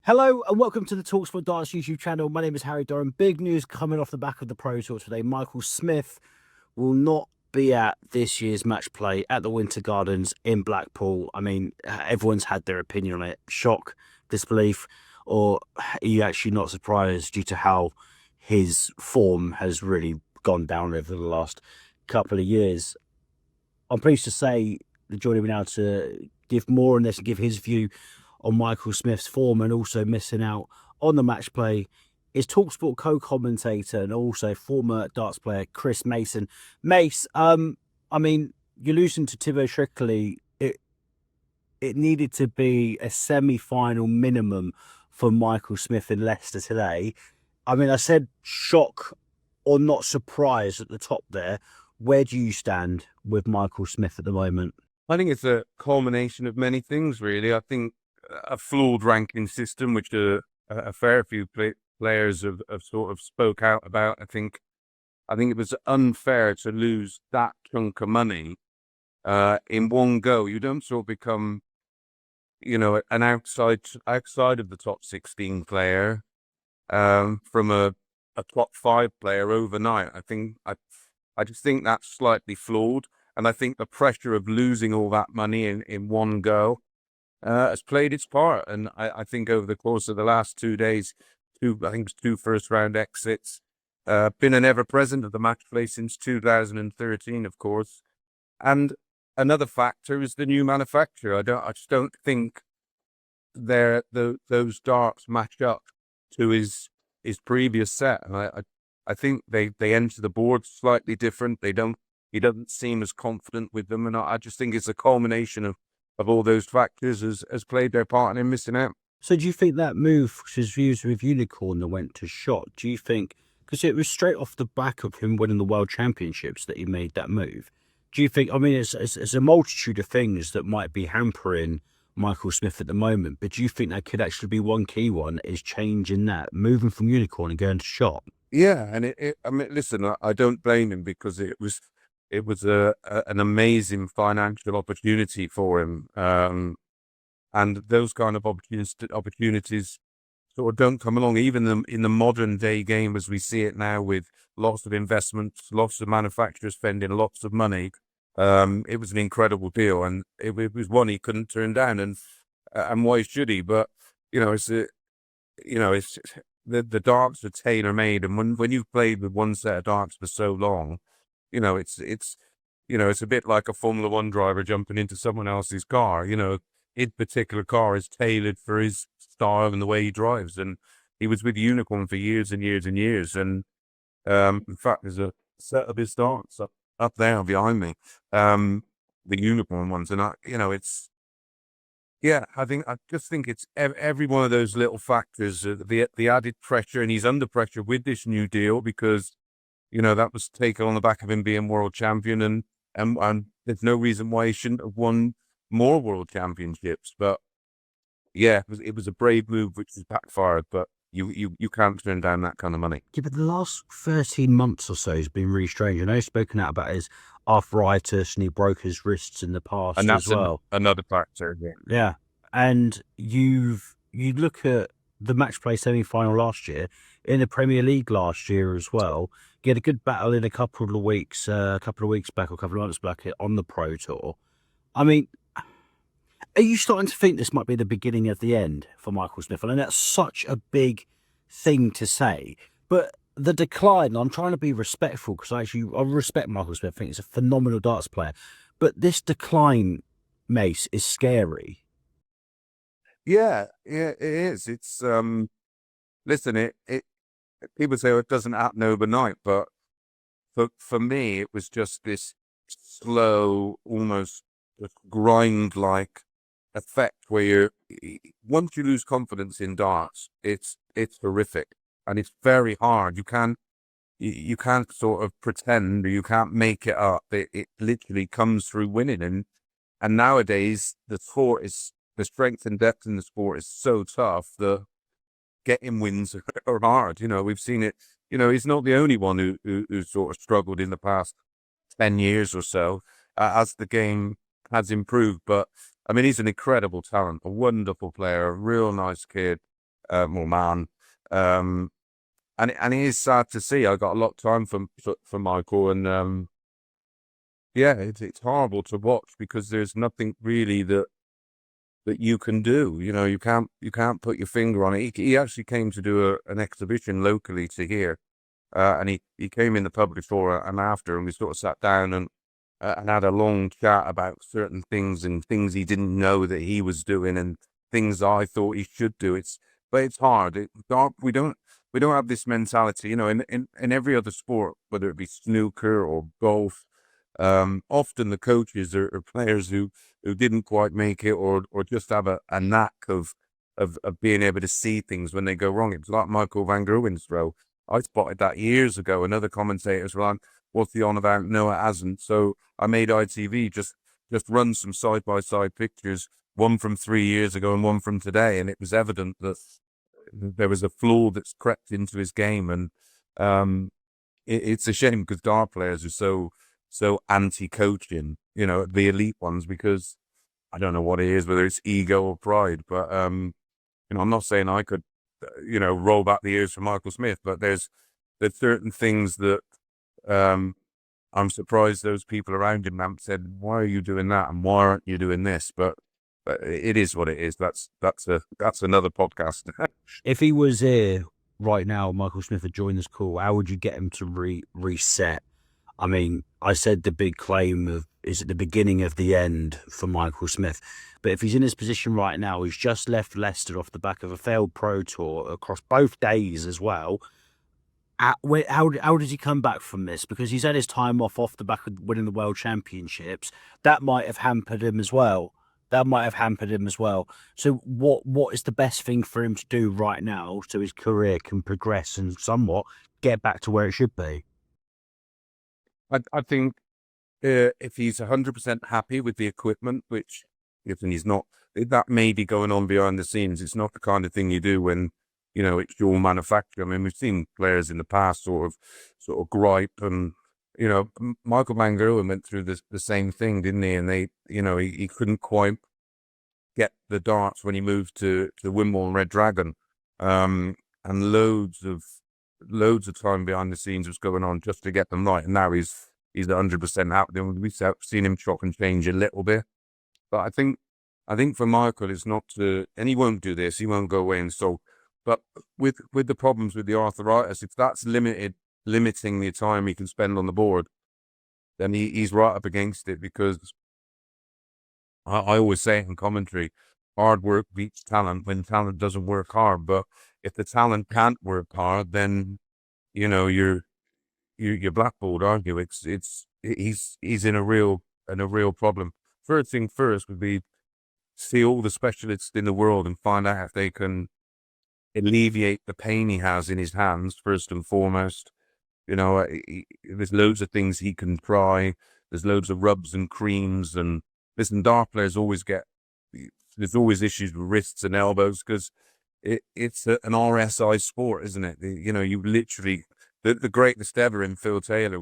Hello and welcome to the talkSPORT Darts YouTube channel. My name is Harry Durham. Big news coming off the back of the Pro Tour today. Michael Smith will not be at this year's match play at the Winter Gardens in Blackpool. I mean, everyone's had their opinion on it. Shock, disbelief, or are you actually not surprised due to how his form has really gone down over the last couple of years? I'm pleased to say that joining me now to give more on this and give his view on Michael Smith's form and also missing out on the match play is talkSPORT co-commentator and also former darts player Chris Mason. Mace, I mean, you're losing to Thibaut Tricoli. It needed to be a semi-final minimum for Michael Smith in Leicester today. I mean, I said shock or not surprised at the top there. Where do you stand with Michael Smith at the moment? I think it's a culmination of many things, really. I think a flawed ranking system, which a fair few players have sort of spoke out about. I think it was unfair to lose that chunk of money in one go. You don't sort of become, an outside of the top 16 player from a top 5 player overnight. I just think that's slightly flawed, and I think the pressure of losing all that money in one go has played its part. And I think over the course of the last 2 days, two first-round exits, been an ever-present of the match play since 2013, of course. And another factor is the new manufacturer. I just don't think those darts match up to his previous set. And I think they enter the board slightly different. He doesn't seem as confident with them, and I just think it's a culmination of all those factors has played their part in him missing out. So do you think that move, which is used with Unicorn that went to shot, do you think, because it was straight off the back of him winning the World Championships that he made that move, do you think, I mean, it's a multitude of things that might be hampering Michael Smith at the moment, but do you think that could actually be one key one, is changing that, moving from Unicorn and going to shot? Yeah, and I mean, listen, I don't blame him, because it was an amazing financial opportunity for him. And those kind of opportunities sort of don't come along, even in the modern day game as we see it now, with lots of investments, lots of manufacturers spending lots of money. It was an incredible deal, and it was one he couldn't turn down, and why should he? But it's the darts are tailor made, and when you've played with one set of darts for so long, it's a bit like a Formula One driver jumping into someone else's car. His particular car is tailored for his style and the way he drives. And he was with Unicorn for years and years and years. And in fact, there's a set of his darts up there behind me, the Unicorn ones. And I just think it's every one of those little factors, the added pressure, and he's under pressure with this new deal because that was taken on the back of him being world champion, and there's no reason why he shouldn't have won more world championships. But yeah, it was a brave move which has backfired, but you can't turn down that kind of money. Yeah, but the last 13 months or so has been really strange. I know he's spoken out about his arthritis and he broke his wrists in the past, and that's as well. Another factor. Yeah. And you look at the match play semi-final last year, in the Premier League last year as well. You had a good battle in a couple of weeks back, or a couple of months back on the Pro Tour. I mean, are you starting to think this might be the beginning of the end for Michael Smith? And that's such a big thing to say, but the decline, I'm trying to be respectful because I respect Michael Smith. I think he's a phenomenal darts player, but this decline, Mace, is scary. Yeah, it is. It's listen, it people say it doesn't happen overnight, but for me, it was just this slow, almost grind-like effect where once you lose confidence in darts, it's horrific, and it's very hard. You can't sort of pretend, or you can't make it up. It literally comes through winning, and nowadays the strength and depth in the sport is so tough. The getting wins are hard. We've seen it. He's not the only one who sort of struggled in the past 10 years or so as the game has improved. But I mean, he's an incredible talent, a wonderful player, a real nice kid. more man. And it is sad to see. I got a lot of time for Michael, and yeah, it's horrible to watch because there's nothing really that you can do. You know, you can't put your finger on it. He actually came to do an exhibition locally to here, and he came in the pub before and after, and we sort of sat down and had a long chat about certain things and things he didn't know that he was doing and things I thought he should do. But it's hard. We don't have this mentality, you know, in every other sport, whether it be snooker or golf. Often the coaches are players who didn't quite make it or just have a knack of being able to see things when they go wrong. It's like Michael van Gerwen's throw. I spotted that years ago, and other commentators were like, "What's he on about?" No, it hasn't. So I made ITV just run some side by side pictures, one from 3 years ago and one from today, and it was evident that there was a flaw that's crept into his game, and it's a shame because dart players are so anti-coaching, you know, the elite ones, because I don't know what it is, whether it's ego or pride, but you know, I'm not saying I could, you know, roll back the years for Michael Smith, but there's certain things that I'm surprised those people around him haven't said, "Why are you doing that? And why aren't you doing this?" But it is what it is. That's another podcast. If he was here right now, Michael Smith had joined this call, how would you get him to reset? I mean, I said the big claim of is at the beginning of the end for Michael Smith. But if he's in his position right now, he's just left Leicester off the back of a failed pro tour across both days as well. How does he come back from this? Because he's had his time off the back of winning the World Championships. That might have hampered him as well. So what is the best thing for him to do right now so his career can progress and somewhat get back to where it should be? I think if he's 100% happy with the equipment, which if he's not, that may be going on behind the scenes. It's not the kind of thing you do when, you know, it's your manufacturer. I mean, we've seen players in the past sort of gripe, and you know, Michael van Gerwen went through the same thing, didn't he? And you know, he couldn't quite get the darts when he moved to Wimbledon Red Dragon, and loads of time behind the scenes was going on just to get them right. And now he's 100% out. We've seen him chop and change a little bit, but I think for Michael, it's not to, and he won't do this. He won't go away and so. But with the problems with the arthritis, if that's limiting the time he can spend on the board, then he's right up against it. Because I always say in commentary, hard work beats talent when talent doesn't work hard. But if the talent can't work hard, then you know you're blackballed, aren't you? He's in a real problem. First thing first would be see all the specialists in the world and find out if they can alleviate the pain he has in his hands first and foremost. You know, there's loads of things he can try. There's loads of rubs and creams, and listen, dart players there's always issues with wrists and elbows because it's an RSI sport, isn't it? You know, you literally, the greatest ever in Phil Taylor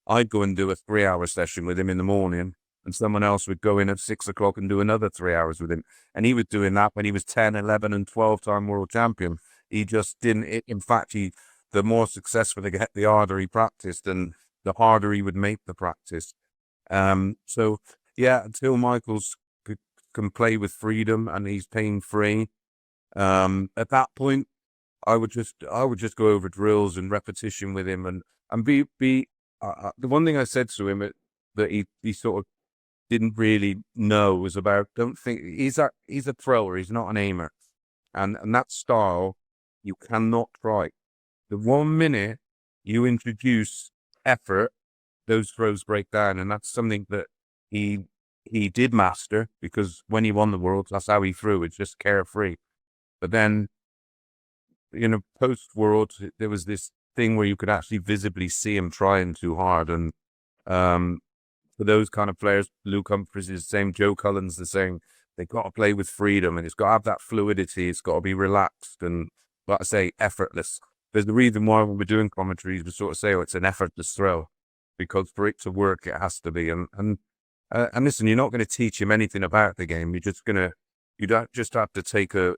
I'd go and do a 3-hour session with him in the morning, and someone else would go in at 6 o'clock and do another 3 hours with him. And he was doing that when he was 10, 11 and 12-time world champion. He just didn't, in fact, the more successful he get, the harder he practiced and the harder he would make the practice. So yeah, until Michael's can play with freedom and he's pain free, at that point, I would just go over drills and repetition with him and be the one thing I said to him that he sort of didn't really know was about, don't think he's a thrower, he's not an aimer, and that style you cannot try. The 1 minute you introduce effort, those throws break down, and that's something that he did master, because when he won the Worlds, that's how he threw. It's just carefree. But then, you know, post-World, there was this thing where you could actually visibly see him trying too hard, and for those kind of players, Luke Humphries is the same, Joe Cullen's the same. They've got to play with freedom, and it's got to have that fluidity. It's got to be relaxed and, like I say, effortless. There's the reason why when we're doing commentaries, we sort of say, oh, it's an effortless throw, because for it to work, it has to be. And listen, you're not going to teach him anything about the game. You don't just have to take a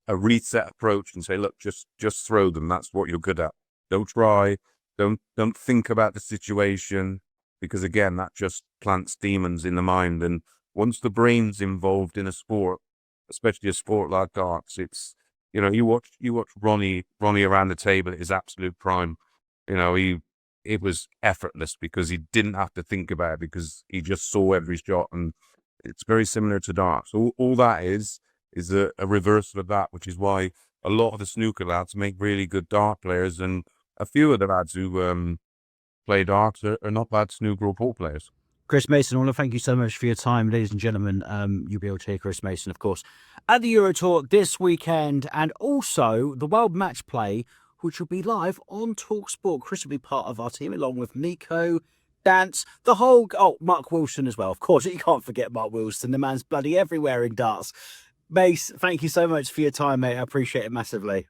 a reset approach and say, look, just throw them. That's what you're good at. Don't try. Don't think about the situation, because again, that just plants demons in the mind. And once the brain's involved in a sport, especially a sport like darts, it's, you know, you watch Ronnie around the table at his absolute prime. You know, it was effortless because he didn't have to think about it, because he just saw every shot. And it's very similar to darts. All that is a reversal of that, which is why a lot of the snooker lads make really good dart players, and a few of the lads who play darts are not bad snooker or pool players. Chris Mason, I want to thank you so much for your time, ladies and gentlemen. You'll be able to hear Chris Mason, of course, at the Euro Tour this weekend, and also the World Matchplay, which will be live on talkSPORT. Chris will be part of our team, along with Nico, Dance, the whole... Oh, Mark Wilson as well. Of course, you can't forget Mark Wilson. The man's bloody everywhere in darts. Mace, thank you so much for your time, mate. I appreciate it massively.